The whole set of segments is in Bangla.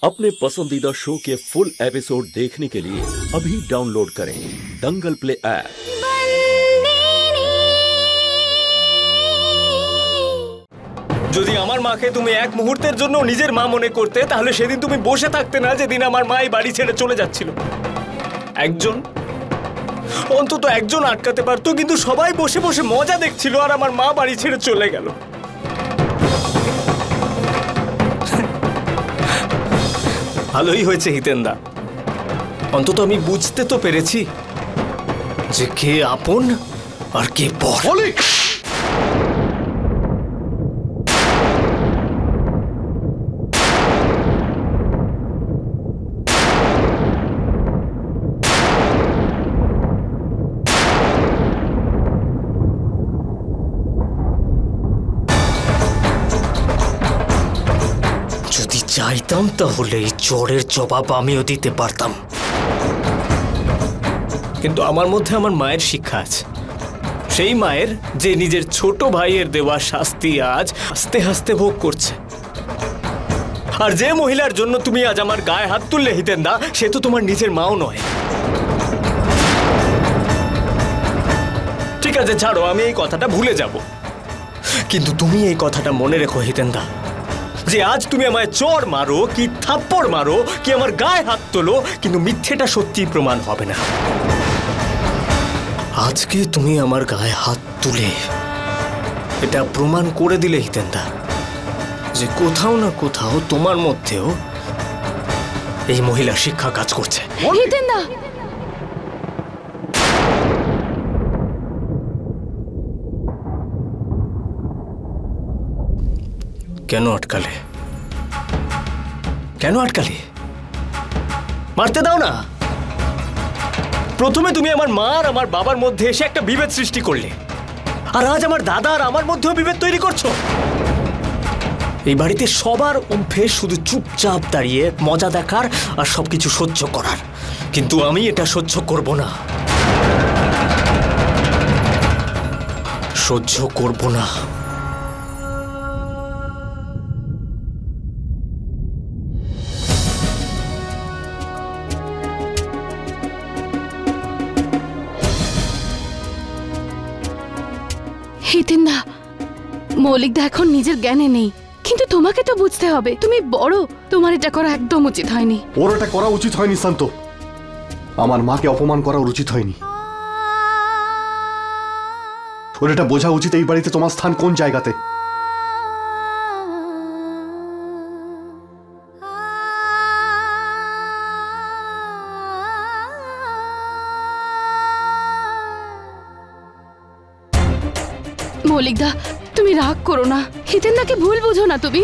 अपने पसंदीदा शो के फुल एपिसोड देखने के लिए अभी डाउनलोड करें दंगल प्ले ऐप। যদি আমার মাকে তুমি এক মুহূর্তের জন্য নিজের মা মনে করতে, তাহলে সেদিন তুমি বসে থাকতে না যেদিন আমার মা এই বাড়ি ছেড়ে চলে যাচ্ছিল। অন্তত একজন আটকাতে পারতো, কিন্তু সবাই বসে বসে মজা দেখছিল আর আমার মা বাড়ি ছেড়ে চলে গেল। ভালোই হয়েছে হিতেন্দা, অন্তত আমি বুঝতে তো পেরেছি যে কে আপন আর কে পর। যদি চাইতাম তাহলে এই চোরের জবাব আমিও দিতে পারতাম, কিন্তু আমার মধ্যে আমার মায়ের শিক্ষা আছে। সেই মায়ের যে নিজের ছোট ভাইয়ের দেওয়া শাস্তি আজ আস্তে আস্তে ভোগ করছে। আর যে মহিলার জন্য তুমি আজ আমার গায়ে হাত তুললে হিতেন্দা, সে তো তোমার নিজের মাও নয়। ঠিক আছে, ছাড়ো, আমি এই কথাটা ভুলে যাব, কিন্তু তুমি এই কথাটা মনে রেখো হিতেন্দা, যে আজ তুমি আমায় চোর মারো কি থাপ্পড় মারো কি আমার গায়ে হাত তোলো, কিন্তু মিথ্যেটা সত্যি প্রমাণ হবে না। আজকে তুমি আমার গায়ে হাত তুলে এটা প্রমাণ করে দিলে হিতেন্দা, যে কোথাও না কোথাও তোমার মধ্যেও এই মহিলা শিক্ষা কাজ করছে। হিতেন্দা, কেন আটকালে? কেন আটকালে? মারতে দাও না। প্রথমে তুমি আমার মা আর আমার বাবার মধ্যে এসে একটা বিভেদ সৃষ্টি করলে, আর আজ আমার দাদা আর আমার মধ্যেও বিভেদ তৈরি করছো। এই বাড়িতে সবার অভ্যেস শুধু চুপচাপ দাঁড়িয়ে মজা দেখার আর সবকিছু সহ্য করার, কিন্তু আমি এটা সহ্য করব না। সহ্য করব না। হিতেন্দা, মৌলিকদা এখন নিজের জ্ঞানে নেই, কিন্তু তোমাকে তো বুঝতে হবে, তুমি বড়, তোমার এটা করা একদম উচিত হয়নি। ওর এটা করা উচিত হয়নি শান্ত, আমার মাকে অপমান করা উচিত হয়নি। ওর এটা বোঝা উচিত এই বাড়িতে তোমার স্থান কোন জায়গাতে। মৌলিকদা, তুমি রাগ করো না, হিতেন্দাকে ভুল বুঝো না তুমি।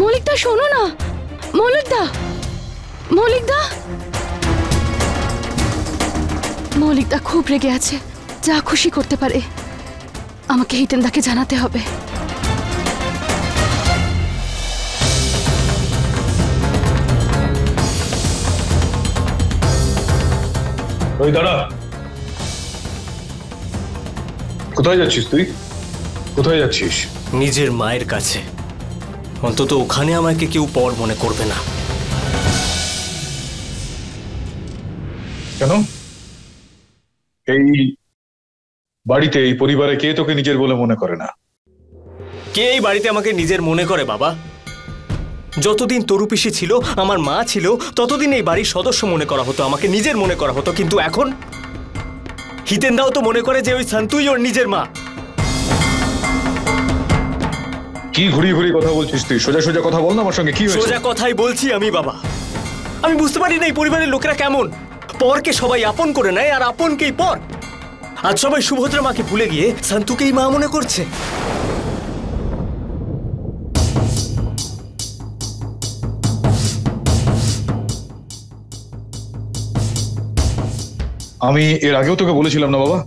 মৌলিকদা শোনো না, মৌলিকদা, মৌলিকদা, মৌলিকদা খুব রেগে আছে, যা খুশি করতে পারে। আমাকে হিতেন্দাকে জানাতে হবে। ওই দাঁড়া, কোথায় যাচ্ছিস তুই? কোথায় যাচ্ছিস? নিজের মায়ের কাছে, অন্তত ওখানে আমাকে কেউ পর মনে করবে না। কেন? এই বাড়িতে, এই পরিবারে কে তোকে নিজের বলে মনে করে না? কে এই বাড়িতে আমাকে নিজের মনে করে বাবা? যতদিন তরুপিসি ছিল, আমার মা ছিল, ততদিন এই বাড়ির সদস্য মনে করা হতো, আমাকে নিজের মনে করা হতো। কিন্তু এখন হিতেন্দাও তো মনে করে যে ওই শান্তুই ওর নিজের মা। কি ঘুরিয়ে ঘুরিয়ে কথা বলছিস তুই? সোজা সোজা কথা বল না আমার সঙ্গে। কি হয়েছে? সোজা কথাই বলছি আমি বাবা। আমি বুঝতে পারি না এই পরিবারের লোকেরা কেমন। পরকে সবাই আপন করে নেয় আর আপনকেই পর। আজ সবাই সুভদ্রা মাকে ভুলে গিয়ে শান্তুকেই মা মনে করছে। আমি এর আগেও তোকে বলেছিলাম না বাবা,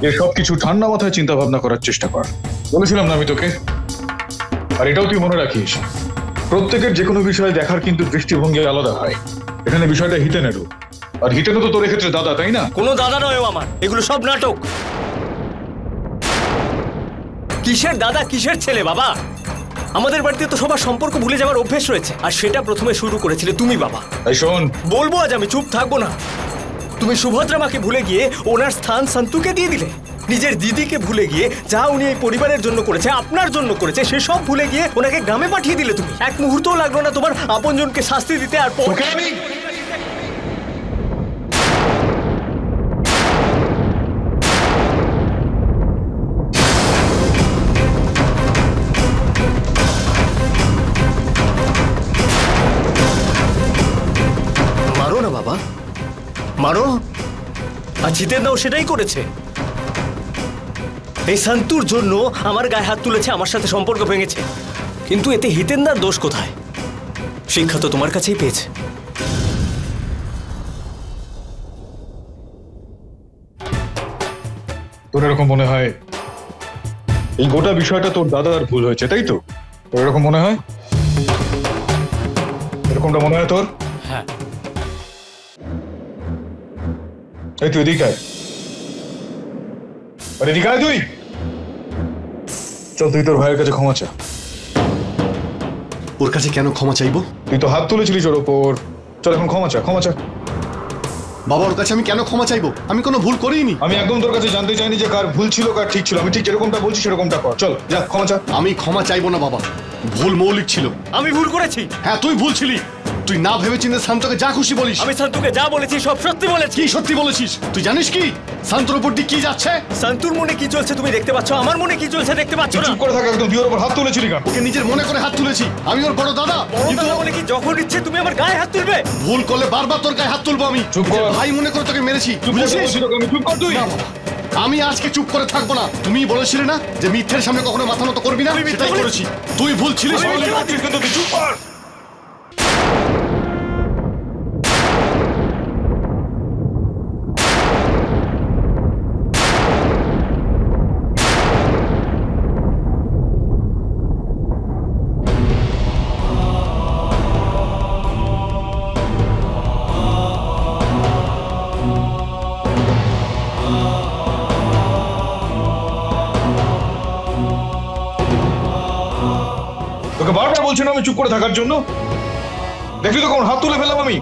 এর সব কিছু ঠান্ডা মাথায় চিন্তা ভাবনা করার চেষ্টা কর। বলেছিলাম না আমি তোকে? আর এটাও তুই মনে রাখিস, প্রত্যেকের যে কোনো বিষয়ে দেখার কিন্তু দৃষ্টিভঙ্গি আলাদা হয়। এখানে বিষয়টা হিতেনেরও, আর হিতেনও তো তোর এক্ষেত্রে দাদা, তাই না? কোনো দাদা নয় আমার, এগুলো সব নাটক। কিসের দাদা কিসের ছেলে বাবা? আমাদের বাড়িতে তো সবার সম্পর্ক ভুলে যাওয়ার অভ্যেস রয়েছে, আর সেটা প্রথমে শুরু করেছিলে তুমি বাবা। এই শোন, বলবো আজ আমি চুপ থাকবো না। তুমি সুভদ্রা মাকে ভুলে গিয়ে ওনার স্থান সন্তুকে দিয়ে দিলে। নিজের দিদিকে ভুলে গিয়ে যা উনি এই পরিবারের জন্য করেছে, আপনার জন্য করেছে, সেসব ভুলে গিয়ে ওনাকে গ্রামে পাঠিয়ে দিলে তুমি। এক মুহূর্তও লাগলো না তোমার আপনজনকে শাস্তি দিতে। আর তোকে আমি মারো না বাবা, মারো। আর জিতেন্দাও সেটাই করেছে। এই সন্তুর জন্য আমার গায়ে হাত তুলেছে, আমার সাথে সম্পর্ক ভেঙেছে। কিন্তু এতে হিতেন্দার দোষ কোথায়? শিক্ষা তো তোমার কাছেই পেয়েছে। তোর এরকম মনে হয় এই গোটা বিষয়টা তোর দাদার ভুল হয়েছে, তাই তো? তোর এরকম মনে হয়? এরকমটা মনে হয় তোর? হ্যাঁ। এই তুই এদিকে আয়। আরে এদিকে আয় তুই। চল তুই তোর ভাইয়ের কাছে ক্ষমা চা। ওর কাছে কেন ক্ষমা চাইবো? তুই তো হাত তুলেছিলিস ওর ওপর। চল এখন ক্ষমা চা, ক্ষমা চা। বাবা, ওর কাছে আমি কেন ক্ষমা চাইবো? আমি কোনো ভুল করিনি। আমি একদম তোর কাছে জানতে চাইনি যে কার ভুল ছিল কার ঠিক ছিল। আমি ঠিক যেরকমটা বলছি সেরকমটা কর। চল যা, ক্ষমা চা। আমি ক্ষমা চাইবো না বাবা, ভুল মৌলিক ছিল। আমি ভুল করেছি। হ্যাঁ, তুই ভুল ছিলি। তুই না ভেবে চিন্তে শান্তকে যা খুশি বলিস। আমি সন্তুকে যা বলেছি সব সত্যি বলেছি। কি সত্যি বলেছিস? তুই জানিস কি শান্তর উপর দিয়ে কি যাচ্ছে? সন্তুর মনে কি চলছে তুমি দেখতে পাচ্ছ, আমার মনে কি চলছে দেখতে পাচ্ছ না? চুপ করে থাক একদম। তুই ওর উপর হাত তুলেছিলি কেন? ওকে নিজের মনে করে হাত তুলেছি। আমি ওর বড় দাদা। কিন্তু বলে কি যখন ইচ্ছে তুমি আমার গায়ে হাত তুলবে? ভুল করলে বারবার তোর গায়ে হাত তুলবো আমি। চুপ কর। ভাই মনে করে তোকে মেরেছি, চুপ করে বলছি তোকে আমি। চুপ কর তুই। না বাবা, আমি আজকে চুপ করে থাকবো না। তুমি বলেছিলে না যে মিথ্যের সামনে কখনো মাথা নত করবি না? আমি মিথ্যে সেটাই করেছি। তুই ভুল ছিলিস। কিন্তু তুই চুপ কর। তোকে বারবার বলছি না আমি চুপ করে থাকার জন্য? দেখলি তো কোন হাত তুলে ফেললাম আমি।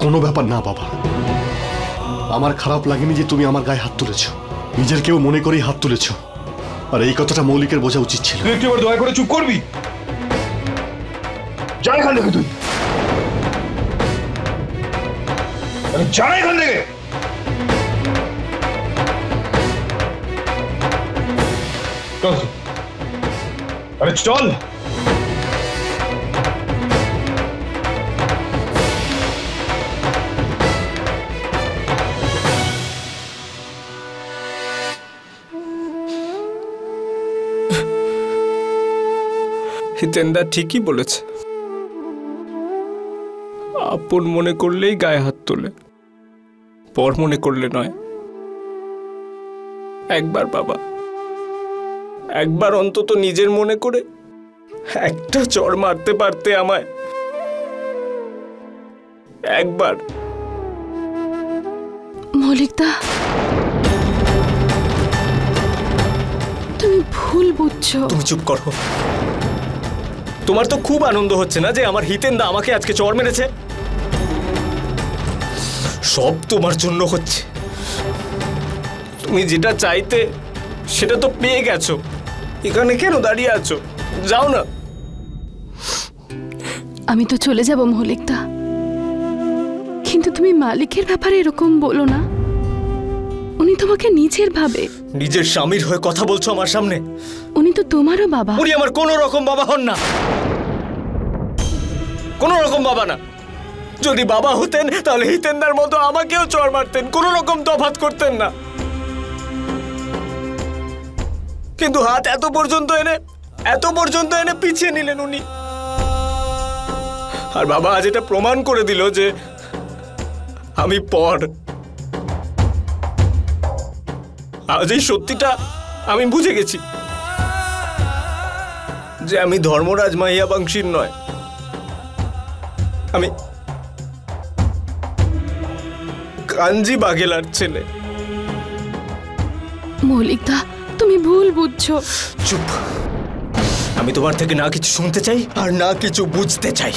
কোনো ব্যাপার না বাবা, আমার খারাপ লাগেনি যে তুমি আমার গায়ে হাত তুলেছ। নিজের কেউ মনে করেই হাত তুলেছ। আর এই কথাটা মৌলিকের বোঝা উচিত ছিল। তুই একটু দয়া করে চুপ করবি? যা এখান থেকে তুই। যা এখান থেকে। চল। আরে চল। হিতেন্দা ঠিকই বলেছে, আপন মনে করলেই গায়ে হাত তোলে, পর মনে করলে নয়। একবার বাবা, একবার অন্তত নিজের মনে করে একটা চড় মারতে পারতে আমায়। একবার। মৌলিকদা, তুমি ভুল বুঝছো। তুমি চুপ করো। তোমার তো খুব আনন্দ হচ্ছে না যে আমার হিতেন্দা আমাকে আজকে চড় মেরেছে? সব তোমার জন্য হচ্ছে। তুমি যেটা চাইতে সেটা তো পেয়ে গেছো। এখানে কেন দাঁড়িয়ে আছো? যাও না। আমি তো চলে যাব মৌলিকদা, কিন্তু তুমি মালিকের ব্যাপারে এরকম বলো না। উনি তোমাকে নিজের ভাবে। নিজের স্বামীর হয়ে কথা বলছো আমার সামনে? উনি তো তোমারও বাবা। উনি আমার কোনো রকম বাবা হন না, কোনো রকম বাবা না। যদি বাবা হতেন তাহলে হিতেন্দার মতো আমাকেও চড় মারতেন, কোনো রকম তফাৎ করতেন না। কিন্তু হাত এত পর্যন্ত এনে পিছিয়ে নিলেন উনি। আর বাবা আজ এটা প্রমাণ করে দিল যে আমি পর। আজ এই সত্যিটা আমি বুঝে গেছি যে আমি ধর্মরাজ মাহিয়া বংশীর নয়, আমি কাঞ্জি বাঘেলার ছেলে। মৌলিকদা, তুমি ভুল বুঝছো। চুপ। আমি তোমার থেকে না কিছু শুনতে চাই আর না কিছু বুঝতে চাই,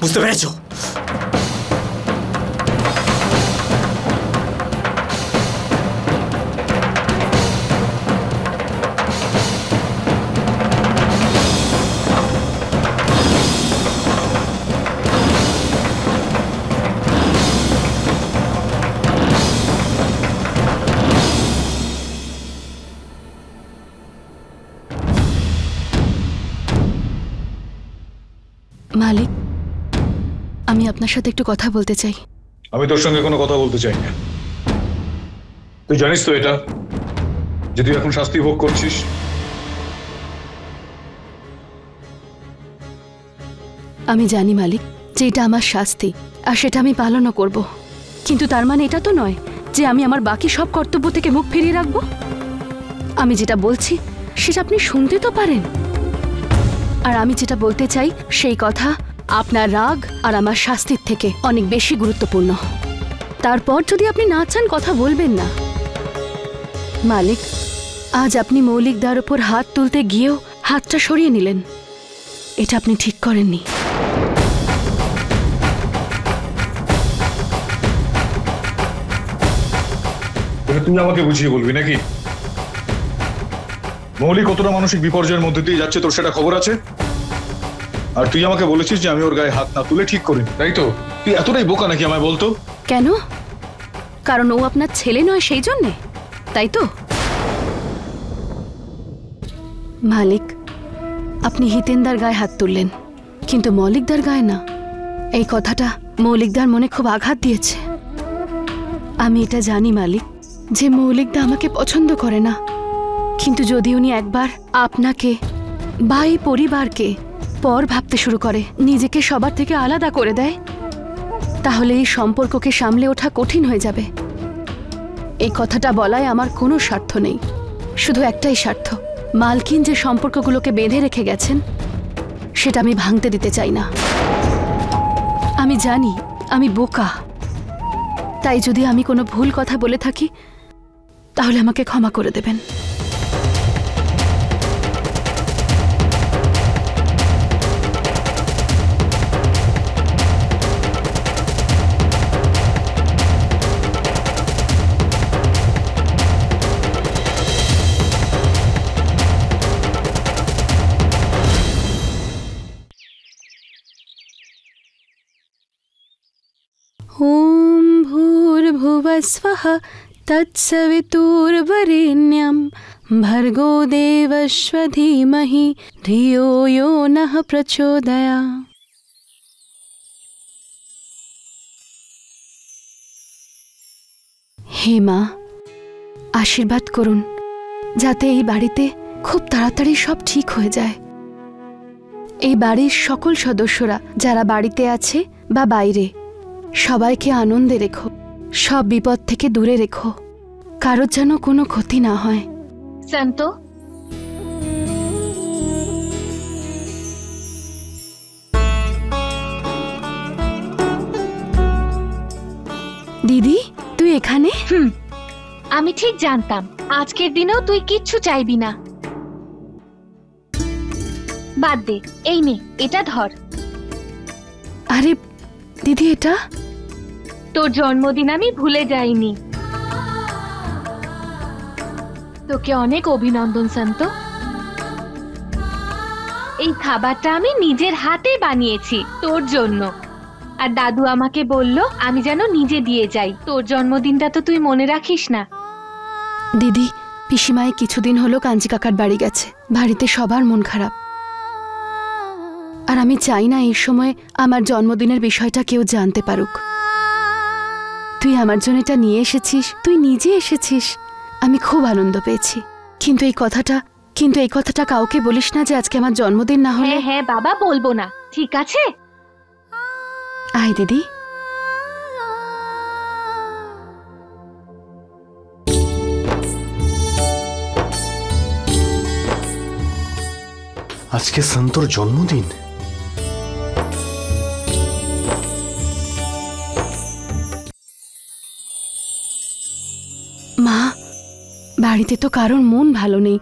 বুঝতে পেরেছো? মালিক, আমি আপনার সাথে একটু কথা বলতে চাই। আমি তোর সঙ্গে কোনো কথা বলতে চাই না। তুই জানিস তো এটা, যে তুই এখন শাস্তি ভোগ করছিস। আমি জানি মালিক যে এটা আমার শাস্তি, আর সেটা আমি পালনও করব, কিন্তু তার মানে এটা তো নয় যে আমি আমার বাকি সব কর্তব্য থেকে মুখ ফিরিয়ে রাখবো। আমি যেটা বলছি সেটা আপনি শুনতে তো পারেন। আর আমি যেটা বলতে চাই সেই কথা আপনার রাগ আর আমার শাস্তির থেকে অনেক বেশি গুরুত্বপূর্ণ। তারপর যদি আপনি না চান কথা বলবেন না। মালিক, আজ আপনি মৌলিকদার ওপর হাত তুলতে গিয়েও হাতটা সরিয়ে নিলেন, এটা আপনি ঠিক করেননি। তুই আমাকে বুঝিয়ে বলবি নাকি মৌলিক কতটা মানসিক বিপর্যয়ের মধ্যে দিয়ে যাচ্ছে, তোর সেটা খবর আছে? আর তুই আমাকে বলেছিস যে আমি ওর গায়ে হাত না তুলে ঠিক করি, তাই তো? তুই এতটাই বোকা নাকি আমায় বলতো? কেন? কারণ ও আপনার ছেলে নয় সেই জন্যে, তাই তো? মালিক, আপনি হিতেন্দার গায়ে হাত তুললেন কিন্তু মৌলিকদার গায়ে না। এই কথাটা মৌলিকদার মনে খুব আঘাত দিয়েছে। আমি এটা জানি মালিক যে মৌলিকদা আমাকে পছন্দ করে না, কিন্তু যদি উনি একবার আপনাকে বা এই পরিবারকে পর ভাবতে শুরু করে, নিজেকে সবার থেকে আলাদা করে দেয়, তাহলে এই সম্পর্ককে সামলে ওঠা কঠিন হয়ে যাবে। এই কথাটা বলায় আমার কোনো স্বার্থ নেই, শুধু একটাই স্বার্থ, মালকিন যে সম্পর্কগুলোকে বেঁধে রেখে গেছেন সেটা আমি ভাঙতে দিতে চাই না। আমি জানি আমি বোকা, তাই যদি আমি কোনো ভুল কথা বলে থাকি তাহলে আমাকে ক্ষমা করে দেবেন। ॐ भूर्भुवस्वः तत्सवितुर्वरेण्यं भर्गो देवस्य धीमहि धियो यो नः प्रचोदयात्। হে মা, আশীর্বাদ করুন যাতে এই বাড়িতে খুব তাড়াতাড়ি সব ঠিক হয়ে যায়। এই বাড়ির সকল সদস্যরা যারা বাড়িতে আছে বা বাইরে, সবাইকে আনন্দে রেখো, সব বিপদ থেকে দূরে রেখো, কারোর যেন কোনো ক্ষতি না হয়। সন্ত, দিদি তুই এখানে? আমি ঠিক জানতাম আজকের দিনেও তুই কিচ্ছু চাইবি না। বাদ দে, এই নে এটা ধর। আরে দিদি, এটা তোর জন্মদিন আমি ভুলে যাইনি। তোকে অনেক অভিনন্দন সন্ত। এই খাবারটা আমি নিজের হাতে বানিয়েছি তোর জন্য, আর দাদু আমাকে বলল আমি যেন নিজে দিয়ে যাই। তোর জন্মদিনটা তো তুই মনে রাখিস না। দিদি, পিসিমায় কিছুদিন হলো কাঞ্জি কাকার বাড়ি গেছে, বাড়িতে সবার মন খারাপ, আর আমি চাই না এই সময় আমার জন্মদিনের বিষয়টা কেউ জানতে পারুক। তুই আমার জন্য এটা নিয়ে এসেছিস, তুই নিজে এসেছিস, আমি খুব আনন্দ পেয়েছি। কিন্তু এই কথাটা কাউকে বলিস না যে আজকে আমার জন্মদিন না হলে। হ্যাঁ বাবা, বলবো না, ঠিক আছে? আয় দিদি। আজকে সন্তর জন্মদিন। মা, বাড়িতে তো কারোর মন ভালো নেই,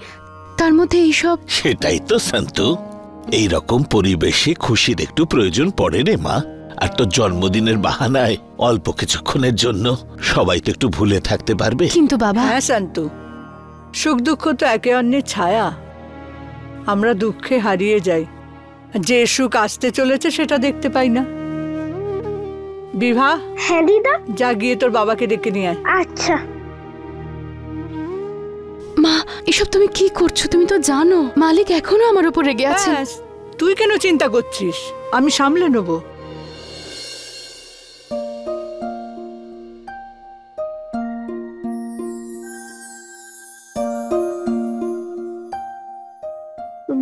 তার মধ্যে এইসব। সেটাই তো সন্তু, এই রকম পরিবেশে খুশির একটু প্রয়োজন পড়ে রে মা। আর তোর জন্মদিনের বাহানায় অল্প কিছুক্ষণের জন্য সবাই তো একটু ভুলে থাকতে পারবে। কিন্তু বাবা। হ্যাঁ সন্তু, সুখ দুঃখ তো একে অন্যের ছায়া। আমরা দুঃখে হারিয়ে যাই, যে সুখ আসতে চলেছে সেটা দেখতে পাই না। বিভা। হ্যাঁ দিদা। যা গিয়ে তোর বাবাকে ডেকে নিয়ে আয়। আচ্ছা। মা, এসব তুমি কি করছো? তুমি তো জানো মালিক এখনো আমার উপর রেগে আছে। তুই কেন চিন্তা করছিস? আমি সামলে নেব।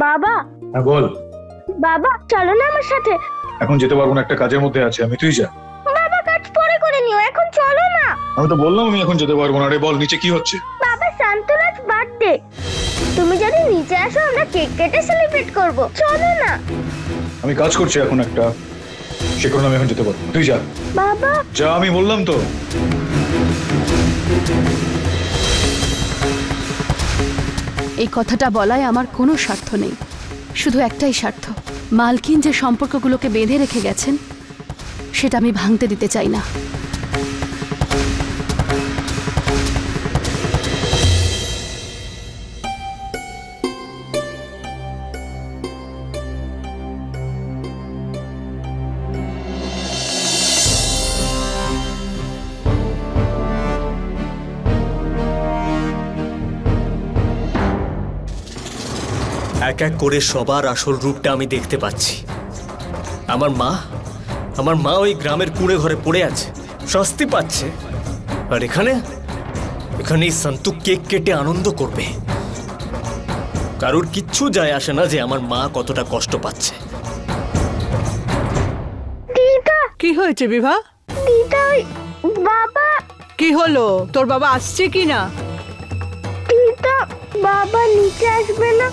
বাবা। হ্যাঁ বল। বাবা চলো না আমার সাথে। এখন যেতে পারবো না, একটা কাজের মধ্যে আছে আমি, তুই যা। বাবা কাজ পরে করে নিও, এখন চলো না। আমি তো বললাম আমি এখন যেতে পারবো না। রে বল, নিচে কি হচ্ছে? বাবা শান্তর আজ বার্থডে, তুমি যদি নিচে আসো আমরা কেক কেটে সেলিব্রেট করব। চলো না। আমি কাজ করছি এখন একটা, সে কারণে আমি এখন যেতে পারবো না। তুই যা। বাবা যা, আমি বললাম তো। এই কথাটা বলায় আমার কোনো স্বার্থ নেই, শুধু একটাই স্বার্থ, মালকিন যে সম্পর্কগুলোকে বেঁধে রেখে গেছেন সেটা আমি ভাঙতে দিতে চাই না। এক এক করে সবার আসল রূপটা আমি দেখতে পাচ্ছি। আমার মা ওই গ্রামের কুঁড়ে ঘরে পড়ে আছে, শাস্তি পাচ্ছে। আর এখানে সন্তু কেক কেটে আনন্দ করবে। কারোর কিচ্ছু যায় আসে না যে আমার মা কতটা কষ্ট পাচ্ছে। দিদা। কি হয়েছে বিভা? দিদা বাবা। কি হলো? তোর বাবা আসছে কি না? দিদা বাবা নিচে আসবে না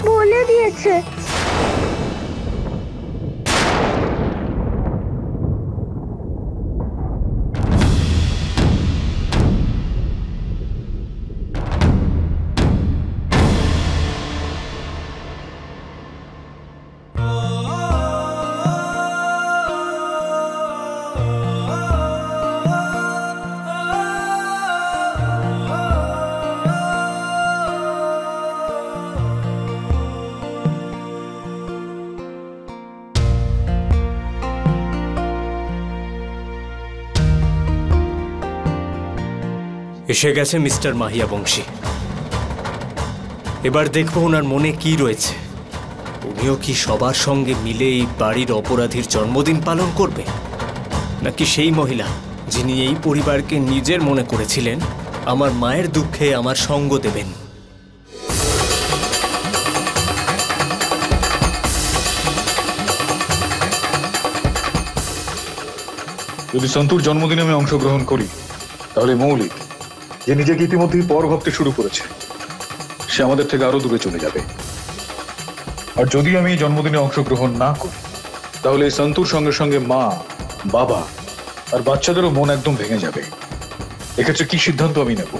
বলে দিয়েছে। এসে গেছে মিস্টার মাহিয়া বংশী। এবার দেখবো ওনার মনে কি রয়েছে। উনিও কি সবার সঙ্গে মিলে এই বাড়ির অপরাধীর জন্মদিন পালন করবে, নাকি সেই মহিলা যিনি এই পরিবারকে নিজের মনে করেছিলেন আমার মায়ের দুঃখে আমার সঙ্গ দেবেন। যদি সন্তুর জন্মদিনে আমি অংশগ্রহণ করি, তাহলে মৌলিক, যে নিজেকে ইতিমধ্যেই পর ভাবতে শুরু করেছে, সে আমাদের থেকে আরো দূরে চলে যাবে। আর যদি আমি এই জন্মদিনে অংশগ্রহণ না করি, তাহলে সন্তুর সঙ্গে সঙ্গে মা, বাবা আর বাচ্চাদেরও মন একদম ভেঙে যাবে। এক্ষেত্রে কি সিদ্ধান্ত আমি নেব?